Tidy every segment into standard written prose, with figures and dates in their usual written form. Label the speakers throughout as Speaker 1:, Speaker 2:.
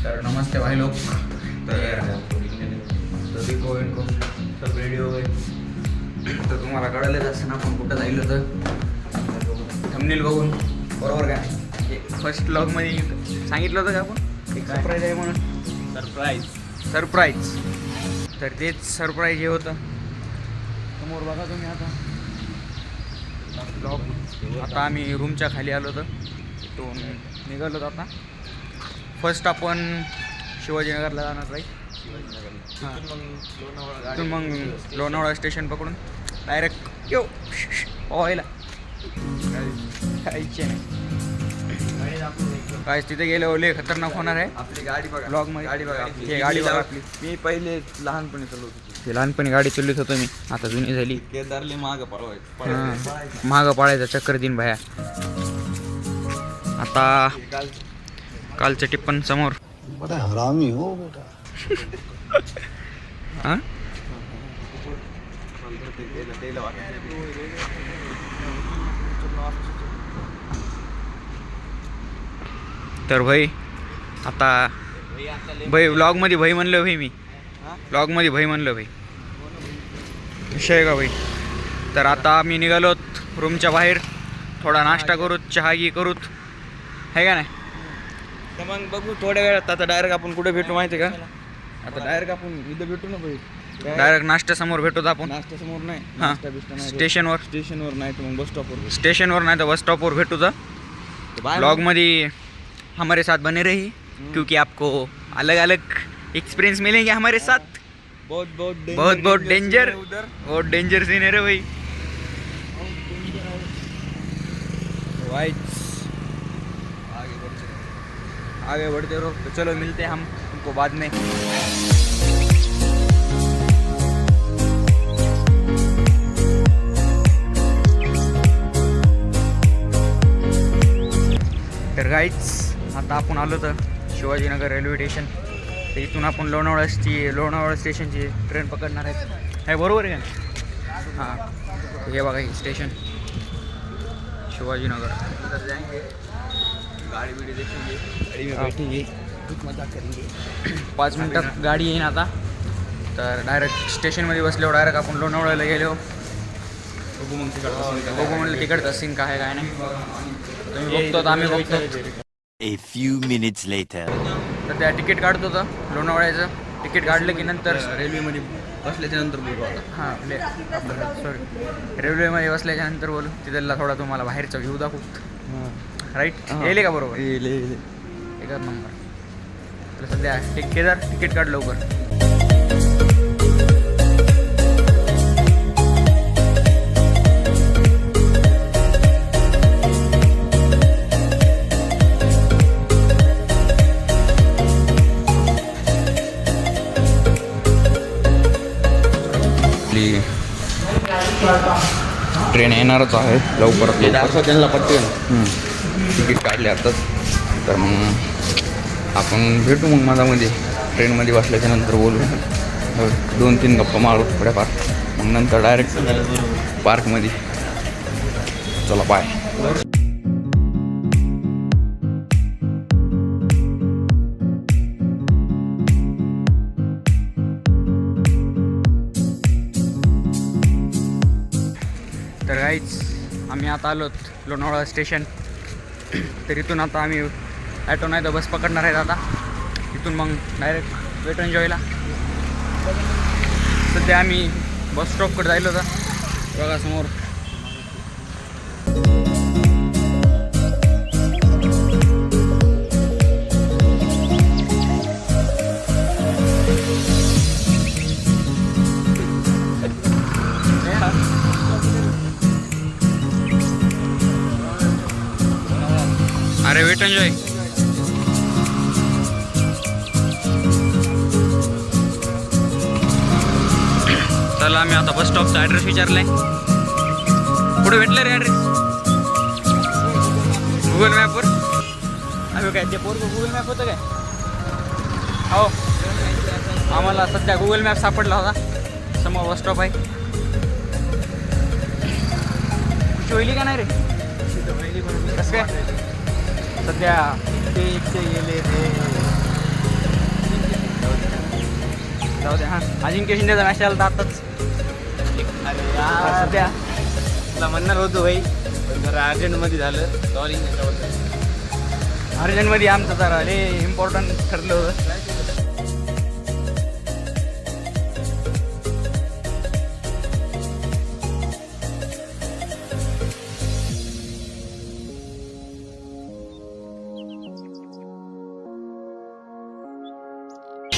Speaker 1: तर नमस्ते भाई लोग. तर देखो इनको सब रेडी हो गए. तर तुम्हाला कळलेच असं ना आपण कुठं जाईल होतं थंबनेल बघून, बरोबर का? फर्स्ट ब्लॉगमध्ये सांगितलं होतं का आपण एक सरप्राईज आहे म्हणून. सरप्राईज तर तेच सरप्राईज हे होतं. समोर बघा तुम्ही आता ब्लॉग. आता आम्ही रूमच्या खाली आलो होतो, तिथून निघालो आता. फर्स्ट आपण शिवाजीनगरला जाणार राईट. तिथून मग लोणावळा स्टेशन पकडून डायरेक्ट येऊ पोहायला. काहीच नाही काय तिथे गेले ओले खतरनाक होणार आहे.
Speaker 2: आपली गाडी बघा,
Speaker 1: ब्लॉग मध्ये
Speaker 2: गाडी बघा आपली.
Speaker 1: हे गाडी बघा आपली.
Speaker 2: मी पहिले लहानपणी चालवतो.
Speaker 1: ते लहानपणी गाडी चालवत होतो मी, आता जुनी झाली.
Speaker 2: केदारले मागं पळवायचं.
Speaker 1: महाग पाळायचा चक्कर दिन भाया. आता कालचं टिप्पण समोर.
Speaker 3: बड़ा हरामी हो बेटा.
Speaker 1: हां तर भाई आता भाई व्लॉगमध्ये भाई म्हणलं भाई, मी व्लॉगमध्ये भाई म्हणलं भाई, विषय आहे का भाई. तर आता आम्ही निघालोत रूमच्या बाहेर, थोडा नाश्ता करूत, चहा गी करूत, आहे का नाही.
Speaker 2: तर मग बघू थोड्या वेळात. आता डायरेक्ट आपण कुठे भेटू माहिती आहे का? आता डायरेक्ट आपण इथं भेटू ना भाई.
Speaker 1: डायरेक्ट नाश्त्यासमोर भेटू आपण.
Speaker 2: नाश्ता समोर नाही,
Speaker 1: हां
Speaker 2: नाश्ता बिस्टा नाही.
Speaker 1: स्टेशनवर
Speaker 2: स्टेशनवर नाही तर मग बस स्टॉपवर.
Speaker 1: स्टेशनवर नाही तर बस स्टॉपवर भेटू जा. ब्लॉग में हमारे साथ बने रही, क्योंकि आपको अलग अलग एक्सपीरियंस मिलेंगे हमारे साथ.
Speaker 2: बहुत
Speaker 1: बहुत डेंजर,
Speaker 2: उधर
Speaker 1: बहुत डेंजर सीन है रे भाई. आगे बढ़ते रहो. तो चलो मिलते हैं हम तुमको बाद में. तर गाईच आता आपण आलो तर शिवाजीनगर रेल्वे स्टेशन. तर इथून आपण लोणावळा स्टेशनची ट्रेन पकडणार आहेत. हे बरोबर आहे का? हां हे बघा हे स्टेशन शिवाजीनगर.
Speaker 2: गाड़ी बीड़ी देखेंगे, गाड़ी में बैठेंगे, कुछ मजाक करेंगे.
Speaker 1: 5 मिनटात गाडी येईन आता. तर डायरेक्ट स्टेशनमध्ये बसल्यावर डायरेक्ट आपण लोणावळ्याला गेलो.
Speaker 2: बघू मग तिकडं
Speaker 1: बघू म्हणलं तिकडचं सीन काय काय नाही. तुम्ही बघतो आम्ही बघतो.
Speaker 4: A few minutes later.
Speaker 1: तर त्या तिकीट काढतो होतं लोणावळ्याचं. तिकीट काढलं की नंतर
Speaker 2: रेल्वेमध्ये बसल्याच्या नंतर बोलू आता.
Speaker 1: हां सॉरी रेल्वेमध्ये बसल्याच्या नंतर बोलू. तिथला थोडा तुम्हाला बाहेरचा घेऊ दाखवू राईट. येईल का बरोबर? एकच नंबर. तर सध्या केदार तिकीट काढ लवकर. ट्रेन येणारच आहे लवकरात
Speaker 2: दाखव त्यांना पटकन.
Speaker 1: तिकीट काढले आताच. तर मग आपण भेटू मग माझ्यामध्ये ट्रेनमध्ये बसल्याच्या नंतर बोलू. 2-3 गप्पा मारू थोड्याफार, मग नंतर डायरेक्ट पार्कमध्ये. चला बाय. तर गाईच आम्ही आता आलोत लोणावळा स्टेशन. तर इथून आता आम्ही ॲटो नाही तर बस पकडणार आहेत आता. इथून मग डायरेक्ट वेट एन्जॉयला. सध्या आम्ही बस स्टॉपकडे जायलो होता बघा समोर. अरे वेट एन्जॉय. चला आम्ही आता बस स्टॉपचा ॲड्रेस विचारलाय. कुठे भेटलं रे ॲड्रेस? गुगल मॅपवर. अरे काय ते पोरं गुगल मॅप होतं काय? हो आम्हाला सध्या गुगल मॅप सापडला होता. समोर बस स्टॉप आहे. होईल का नाही रे? कसं काय सध्या ते गेले ते जाऊ द्या हां. अजिंक्य शिंदेचा मॅच आला आताच.
Speaker 2: अरे यार
Speaker 1: सध्या
Speaker 2: तुला म्हणणार होतो भाई पण जरा अर्जंटमध्ये झालं सॉरी त्याच्याबद्दल.
Speaker 1: अर्जंटमध्ये आमचं जरा लय इम्पॉर्टंट ठरलं होतं.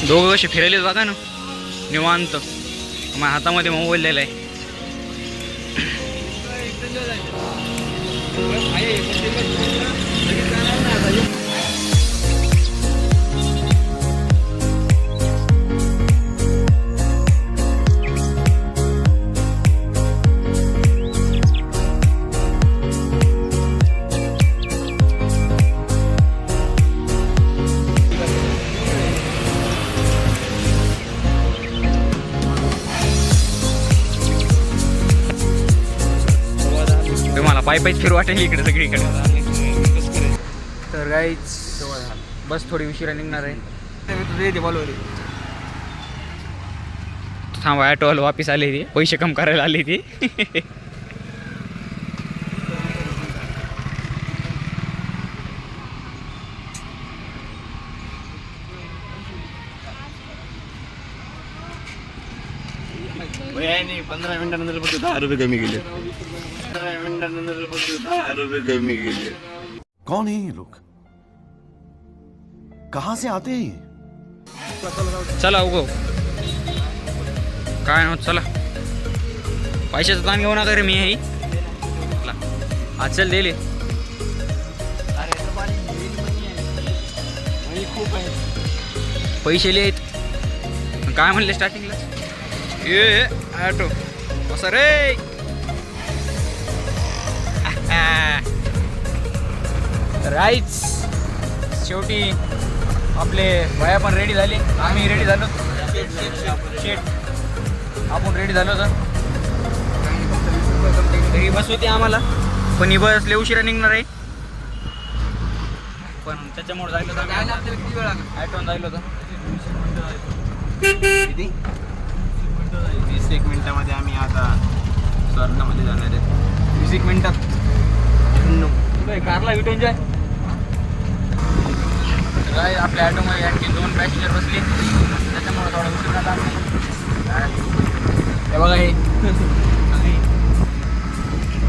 Speaker 1: दोघं कसे फिरायलेच बघा ना निवांत. माझ्या हातामध्ये मोबाईल दिला आहे. तुम्हाला पाय पायच फिरू वाटेल इकडे सगळीकडे. तर गाईच बस थोडी उशिरा निघणार आहे. थांबा ॲटोवाला वापिस आले ती पैसे कम करायला आली ती.
Speaker 2: नाही 15 मिनिटानंतर फक्त 10 रुपये कमी केले. 15 मिनिटानंतर फक्त 10 रुपये कमी केले.
Speaker 3: कौन है ये लोग? कहां से आते हैं ये?
Speaker 1: चला उगो काय नव्हतं. चला पैशाचं ताण घेऊ नका रे मी हे. आज चल दिले पैसे लिहित. काय म्हणले स्टार्टिंगला ये ॲटो असं रे. राईच शेवटी आपले वया पण रेडी झाले. आम्ही रेडी झालो. शेट आपण रेडी झालो होतं. घरी बस होती आम्हाला पण ही बस लय उशिरा निघणार आहे. पण त्याच्यामुळे जायला होतं ॲटोन जायला होतं. किती
Speaker 2: 20 मिनिटामध्ये आम्ही आता स्वर्गामध्ये जाणार आहे.
Speaker 1: 20 मिनिटात कारला विटून जाय. काय आपल्या ॲटोमध्ये आणखी 2 पॅसेंजर बसले त्याच्यामुळे थोडा उशीर झाला. हे बघा हे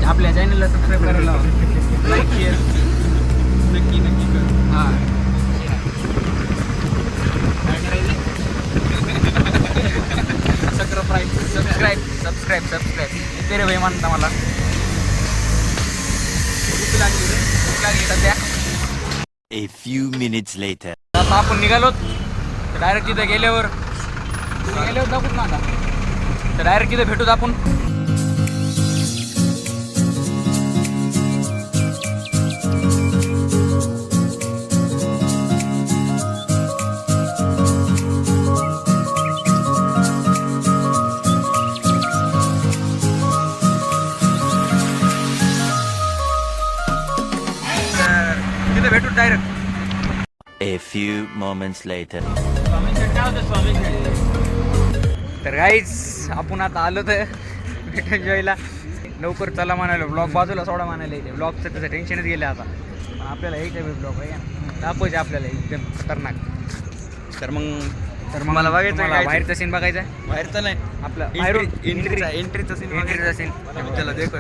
Speaker 1: आपल्या चॅनलला सबस्क्राईब करायला लाईक शेअर
Speaker 2: नक्की कर.
Speaker 1: हां सबस्क्राईब तेरे भाई म्हणता मला भूक लागली सध्या.
Speaker 4: A few minutes later.
Speaker 1: आता आपण निघालोत तर डायरेक्ट तिथे गेल्यावर दाखवत ना आता तर डायरेक्ट तिथे भेटूत आपण. तिथे भेटू direct.
Speaker 4: A few moments later.
Speaker 1: तर गाईज आपण आता आलो तर भेटून जायला लवकर चला म्हणालो. ब्लॉग बाजूला सोडा म्हणायला येते. ब्लॉगचं त्याचं टेन्शनच गेलं आता. पण आपल्याला यायचं ब्लॉग आहे दाखवायचे आपल्याला एकदम खतरनाक.
Speaker 2: तर मग
Speaker 1: मला बघायचं
Speaker 2: तुम्हाला
Speaker 1: बाहेरचा सीन बघायचा आहे.
Speaker 2: बाहेरचं नाही
Speaker 1: आपलं
Speaker 2: एंट्रीचा सीन.
Speaker 1: एंट्रीचा सीन
Speaker 2: चला देखो.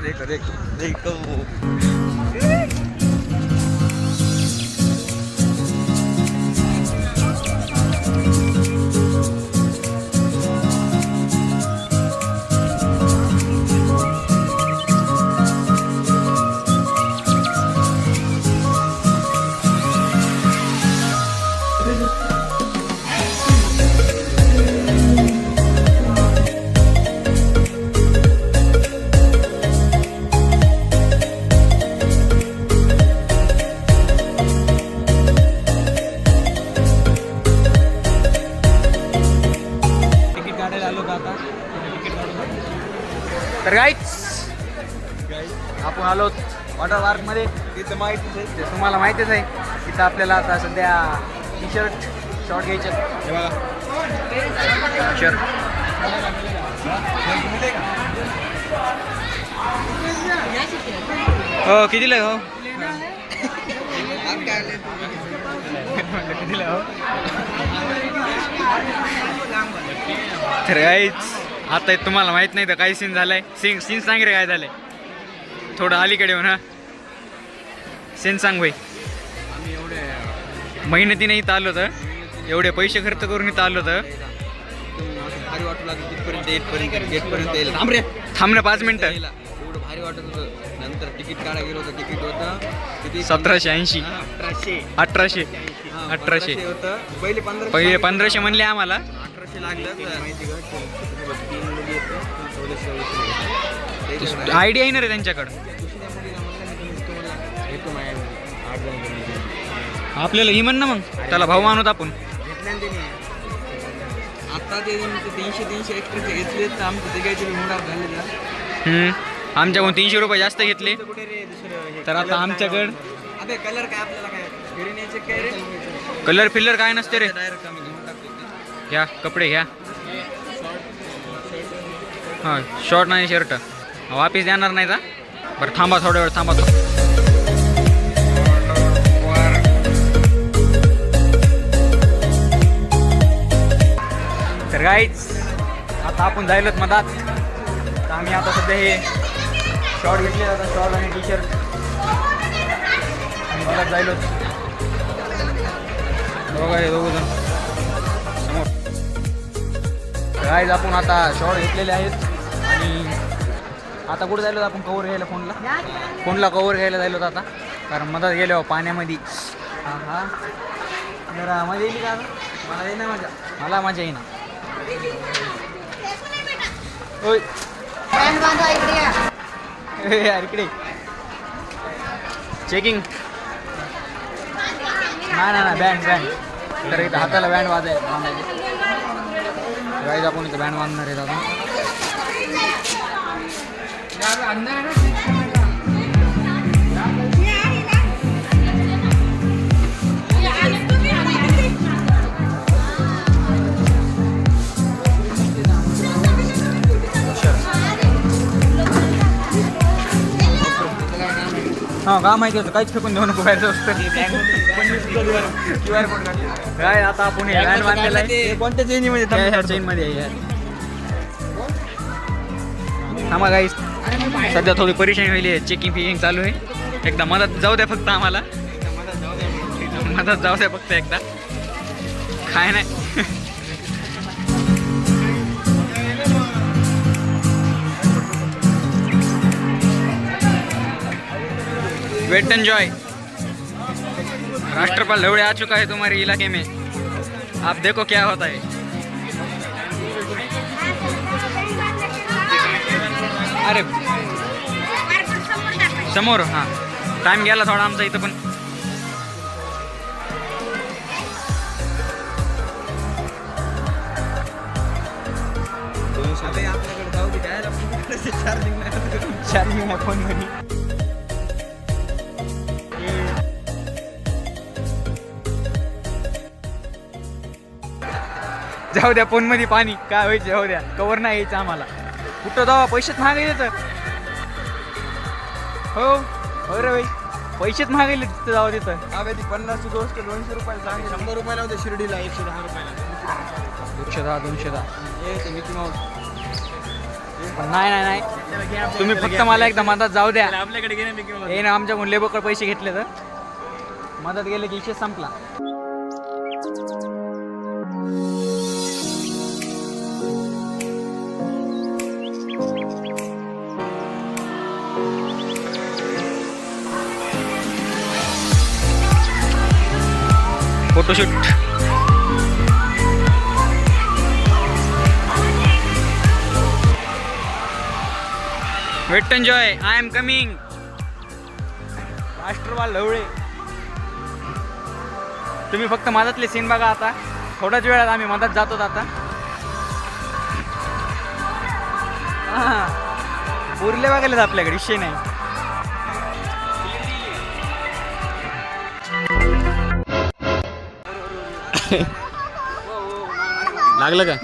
Speaker 1: तर गाईच आपण आलो वॉटर पार्कमध्ये.
Speaker 2: तिथं माहितीच आहे.
Speaker 1: ते तुम्हाला माहितीच आहे. तिथं आपल्याला आता सध्या टी शर्ट शॉर्ट घ्यायचे हे बघा हो कितीला हो कितीला हो तर काहीच आता तुम्हाला माहित नाही तर काही सीन झालाय सीन सांग रे काय झालंय थोडं अलीकडे हो ना सीन सांग भाई मेहनतीने इथं आलो तर एवढे पैसे खर्च करून इथं आलो तर
Speaker 5: भारी वाटू लागलं तिथपर्यंत गेटपर्यंत येईल
Speaker 1: थांब ना 5 मिनिटं
Speaker 5: एवढं भारी वाटत होतं नंतर तिकीट काढायला गेलो होतं तिकीट होतं किती
Speaker 1: 1780 1800
Speaker 5: होतं पहिले 1500
Speaker 1: पहिले 1500 म्हणले आम्हाला
Speaker 5: 1800 लागलं
Speaker 1: आयडिया आहे ना रे त्यांच्याकडं आपल्याला ही म्हण ना मग त्याला भाऊ आणूत आपण
Speaker 5: आता ते 300 एक्स्ट्राचे घेतले तर आमचं ते काहीतरी मुडार झाले
Speaker 1: आमच्याकडून 300 रुपये जास्त घेतले
Speaker 5: कुठे रे दुसरं
Speaker 1: तर आता आमच्याकडं
Speaker 5: अबे कलर काय आपल्याला काय घरी न्यायचे काय रे
Speaker 1: कलर फिल्लर काय नसते रे
Speaker 5: डायरेक्ट आम्ही घेऊन टाकतो
Speaker 1: घ्या कपडे घ्या हां शॉर्ट नाही शर्ट वापिस देणार नाही का बरं थांबा थोडा वेळ थांबा तो तर गाईच आता आपण जायलोत मधात तर आम्ही आता सध्या हे शॉर्ट घेतले आता शॉर्ट आणि टी शर्ट आणि मधात जायलोत बघा हे दोघंजण समोर गाईज आपण आता शॉर्ट घेतलेले आहेत आणि आता कुठं जायलो आपण कवर घ्यायला फोनला कवर घ्यायला जायलो आता कारण मधात गेलो पाण्यामध्ये हां हां जरा मजा येईल का मला येईना मला मजा येईना ओय यार इकडे चेकिंग नाही बँड तर इथं हाताला बँड बांधायचे गाईज आपण इथं बँड बांधणार आहे दादा हां का माहिती होतं काहीच फेकून देऊ नको बाहेरचं असतं QR कोड काय आता आपण हे बँड बांधलेलं आहे
Speaker 5: कोणत्या चेनीमध्ये
Speaker 1: ह्या चेनमध्ये आहे यार थांबा गाईस सध्या थोडी परेशानी होईल चेकिंग फिकिंग चालू आहे एकदा मदत जाऊ द्या फक्त आम्हाला मदत जाऊ द्या फक्त एकदा काय नाही वेट एंजॉय राष्ट्रपाल लवड़े आ चुका है तुम्हारे इलाके में आप देखो क्या होता है अरे समोर हां टाइम गेला थोडा आमचा इथं पण
Speaker 5: आपल्याकडे जाऊ दे
Speaker 1: चार्जिंग आहे फोनमध्ये जाऊ द्या फोनमध्ये पाणी काय व्हायचं जाऊ द्या कवर नाही यायचं आम्हाला कुठं जावा पैसेच महागायले तर हो रे भाई पैसेच महागायले तिथं जावं तिथं
Speaker 5: अबे ती 50ची गोष्ट 200 रुपयाला सांग 100 रुपयाला होते शिर्डीला 110 रुपयाला
Speaker 1: 210
Speaker 5: हे ते मिकी माऊस
Speaker 1: नाही तुम्ही फक्त मला एकदा मधात जाऊ द्या
Speaker 5: आपल्याकडे गेले मिकी माऊस
Speaker 1: हे ना आमच्याकडून लेबरकडे पैसे घेतले तर मधात गेले की विषय संपला photoshoot wait enjoy I am coming Rashtrapal Lavale तुम्ही फक्त मधातले सीन बघा आता थोड्याच वेळात आम्ही मधात जातो आता उरले बघायला आपल्याकडे विषय नाही
Speaker 2: लागलं का?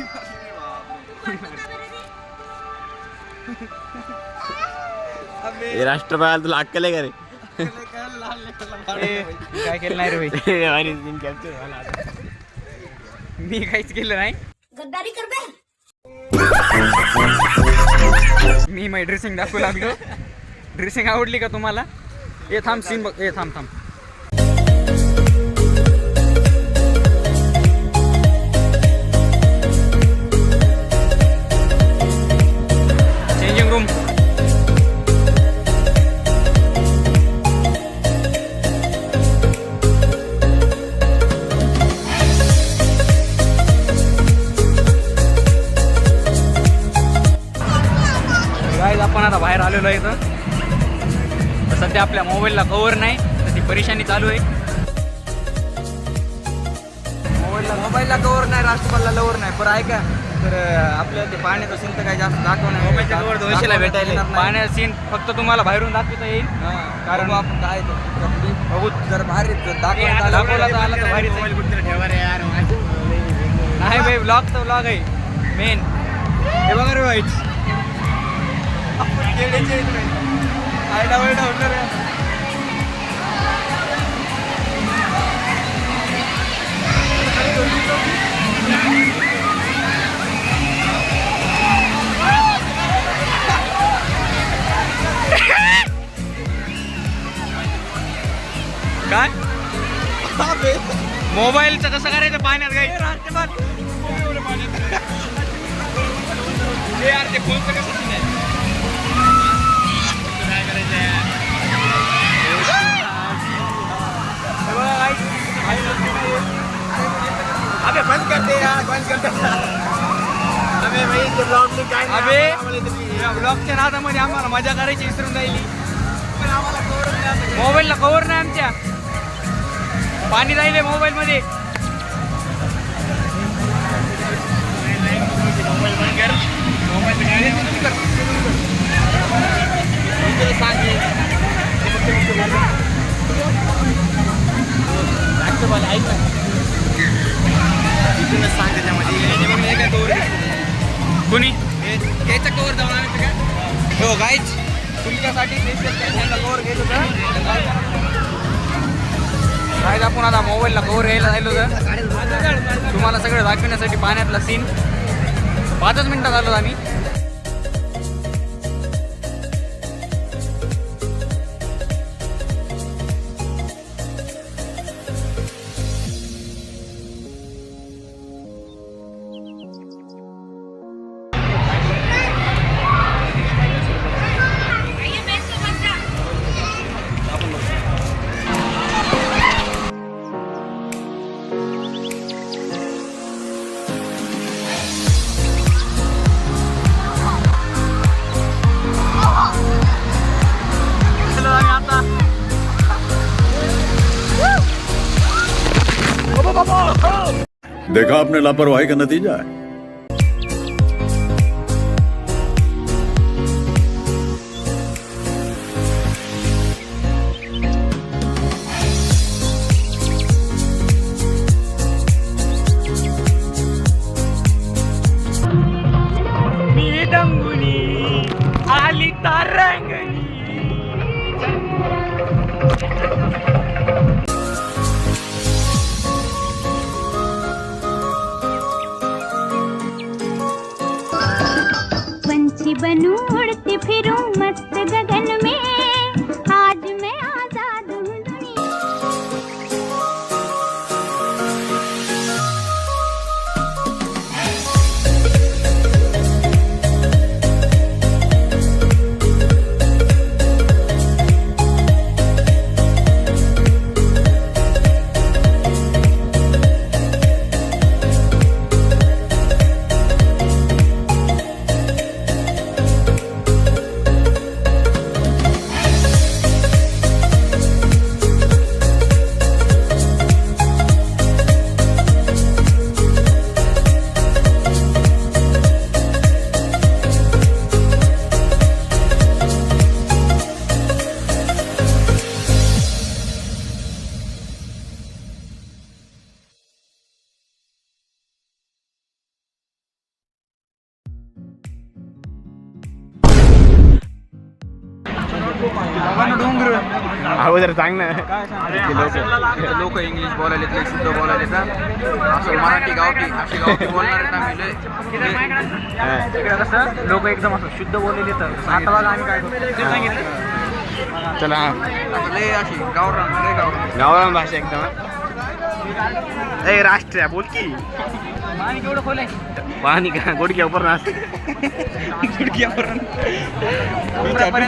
Speaker 2: हे राष्ट्रपाल तुला अक्कल आहे का रे?
Speaker 1: काय केलं नाही रे भाई.
Speaker 2: आणि scene capture झाला.
Speaker 1: मी काहीच केलं नाही.
Speaker 6: गद्दारी कर बे.
Speaker 1: मी माझी ड्रेसिंग दाखवू लागलो. ड्रेसिंग आवडली का तुम्हाला? ए थांब सीन बघ. ए थांब. Changing room. गाईज आपण आता बाहेर आलेलो आहे इथं. सध्या आपल्या मोबाईलला कव्हर नाही तर ती परेशानी चालू आहे. मोबाईलला कव्हर नाही, राष्ट्रपालला लवर नाही. बरं ऐका तर आपल्याला ते पाण्याचा सीन तर काही जास्त दाखवणार.
Speaker 2: मोबाईलच्या cover 200 ला भेटायला.
Speaker 1: पाण्याचा सीन फक्त तुम्हाला बाहेरून दाखवता येईल. कारण आपण काय बघू जर भारी दाखवला तर आला तर भारी. नाही भाई ब्लॉग तर ब्लॉग आहे मेन. हे बघा रे वाईट आयडा वाईडा होणार आहे. काय मोबाईलचं कसं करायचं पाण्यात गाई ते फोनचं कसं
Speaker 2: अबे बंद करते यार, बंद करते. अबे भाई ते ब्लॉग में काय नाही.
Speaker 1: अबे या ब्लॉगच्या नादामध्ये आम्हाला मजा करायची विसरून राहिली. मोबाईलला कव्हर नाही आमच्या. पाणी राहिले मोबाईल मध्ये. कुणी याचा कव्हर जाऊन आणायचं का? हो गाईच तुमच्यासाठी कव्हर घेत होतं. गाईज आपण आता मोबाईलला कव्हर यायला राहिलो होतं तुम्हाला सगळं दाखवण्यासाठी. पाण्यातला सीन 5च मिनिटात आलो आम्ही.
Speaker 3: देखा आपने लापरवाही का नतीजा है.
Speaker 1: मी दंगुनी आली तारंगणी.
Speaker 6: पंछी बनूं उड़ती फिरूं मस्त गगन में. आज मैं आजाद हूँ दुनिया.
Speaker 1: डोंगर
Speaker 5: अगोदर सांग ना.
Speaker 1: लोक इंग्लिश बोलायला लय शुद्ध बोलायला असं मराठी गावठी अशी गावठी बोलणार आहेत आम्ही लय. तिकडे कसं लोक एकदम असं शुद्ध बोललेले तर आता बघा आम्ही काय करतो सांगितलं.
Speaker 5: चला
Speaker 1: असं लय अशी गावरान लय गावरान
Speaker 5: गावरान भाषा एकदम. ए राष्ट्र बोल की
Speaker 1: आणि केवढं खोल आहे
Speaker 5: पाणी का गोडक्या उपर ना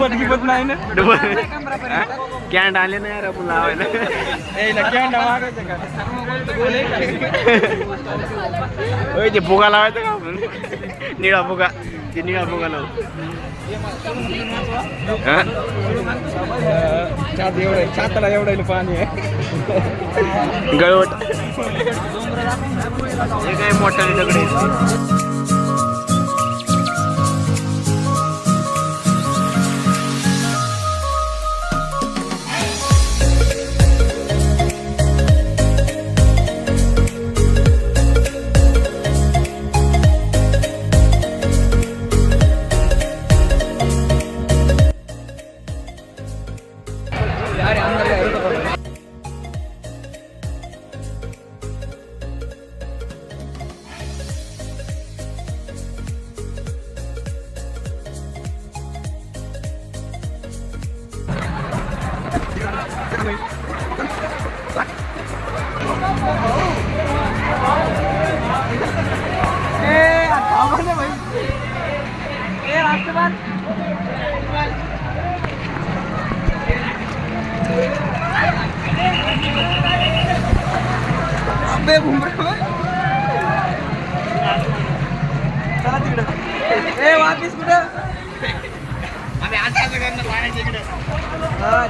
Speaker 1: गिबत नाही ना
Speaker 5: कॅन्ड आले ना यार आपण लावायला. ते फुगा लावायचं का आपण निळा फुगा ते निळा फुगा लावू.
Speaker 1: छाताला एवढं पाणी आहे
Speaker 5: गळवट हे काय मोठ्याने दगडे.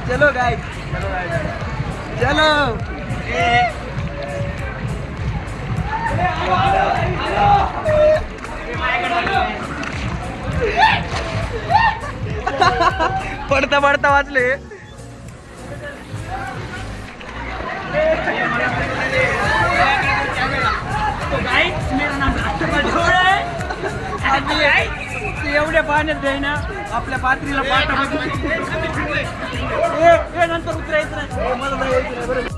Speaker 1: चलो गाइस चलो पडता पडता वाचले. एवढ्या पाण्यात जाईना आपल्या पात्रीला पाठ नंतर उतरायचं नाही मला नाही यायचं नाही बरोबर.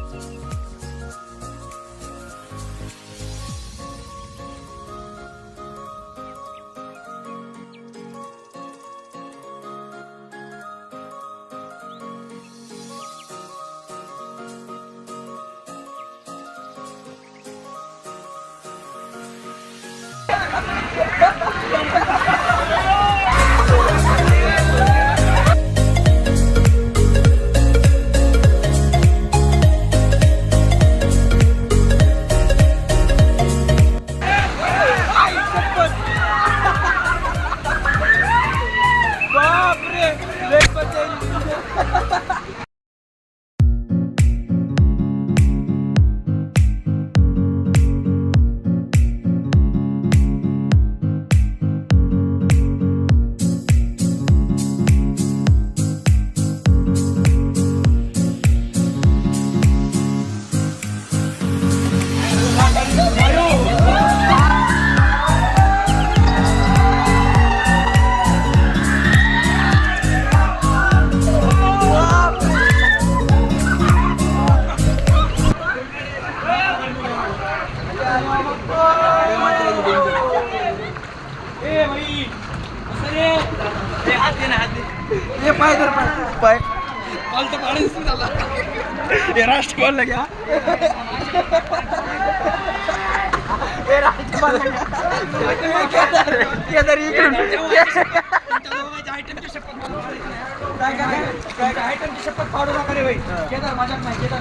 Speaker 1: पाय तर पाय राष्ट्रपाल घ्या शपथ पाडू नका रे भाई. केदार मजाक नाही केदार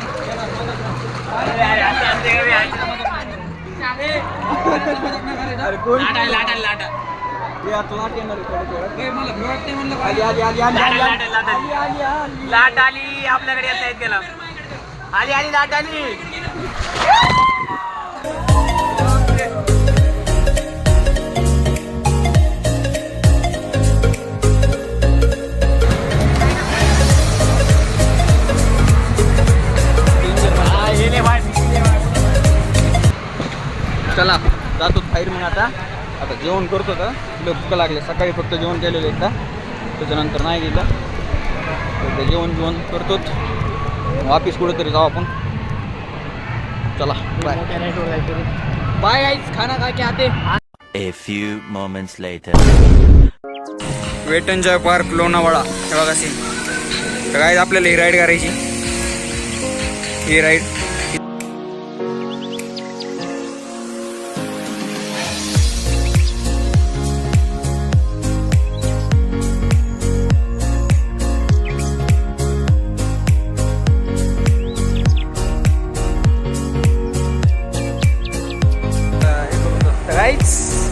Speaker 1: लाट आली आपल्याकडे येता येत गेला. आली आली लाट आली. चला जातो बाहेर मग आता जेवण करतो का तुला भूक लागले. सकाळी फक्त जेवण केलेलं एकदा त्याच्यानंतर नाही गेलं. एकदा जेवण करतो, वापिस कुठेतरी जाऊ आपण. चला बाय बाय गाइस, खाना खा के आते.
Speaker 4: A few moments later.
Speaker 1: Wet Enjoy Park Lonavala हे बघा सीन. तर काय आपल्याला ही राईड करायची, ही राईड.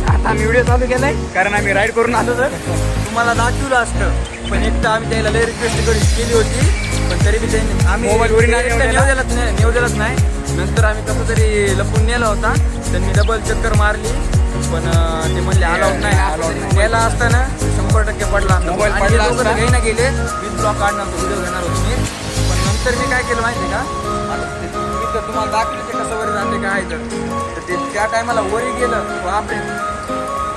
Speaker 1: आता आम्ही व्हिडिओ चालू केलाय कारण आम्ही राईड करून आलो. तर तुम्हाला दाखवलं असतं, पण एक तर आम्ही त्याला लय रिक्वेस्ट केली होती, पण तरी बी त्यांनी आम्ही मोबाईलवरून नेऊ दिलंच नाही. नंतर आम्ही कसं तरी लपून नेला होता, त्यांनी डबल चक्कर मारली, पण ते म्हणले अलाउड नाही. गेला असताना 100% पडला. मोबाईल पडला असता काही ना गेले, विथ ब्लॉक काढणार व्हिडिओ घेणार होतो मी. पण नंतर मी काय केलं माहिती का, मी तर तुम्हाला दाखवलं ते कसं वरी जाते काय. तर ते त्या टायमाला वरी गेलं, बापरे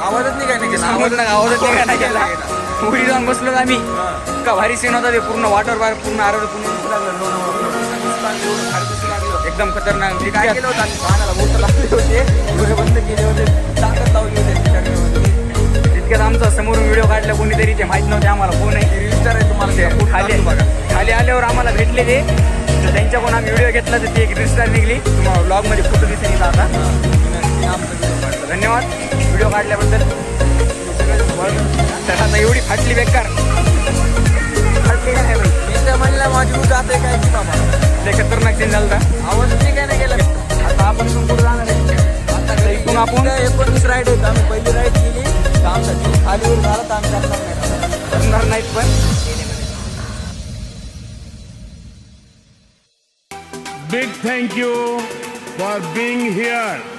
Speaker 1: आवाजच नाही काय नाही, आवाजच नाही गेला. उडी जाऊन बसलो आम्ही, इतका भारी सीन होता ते. पूर्ण वॉटर पार्क पूर्ण आरोग्य एकदम खतरनाक. मी काय केलं होतं, आम्ही पाण्याला बोट लागले होते, डोळे बंद केले होते, ताकद लावली होते. तितक्यात आमचा समोरून व्हिडिओ काढला कोणीतरी, ते माहीत नव्हते आम्हाला कोण आहे. रिजिस्टर आहे तुम्हाला ते खाली बघा. खाली आल्यावर आम्हाला भेटले ते, तर त्यांच्याकडून आम्ही व्हिडिओ घेतला, तर ती एक रिजिस्टर निघली. तुम्हाला ब्लॉगमध्ये फोटो दिसेल आता. धन्यवाद व्हिडिओ काढल्याबद्दल. तर आता एवढी फाटली बेकार फाटली काय नाही, मी तर म्हणलं माझी ऊस जाते काय की बाबा. ते खतरनाक सीन झालं, आवाज नाही काय नाही गेला. आता आपण पण पुढे जाणार आहे. आता इथून आपण 19 राईड आहेत. आम्ही पहिली राईड केली तर आमचा जीव खालीवर झाला, तर आम्ही करणार नाहीत. पण
Speaker 7: Big thank you for being here.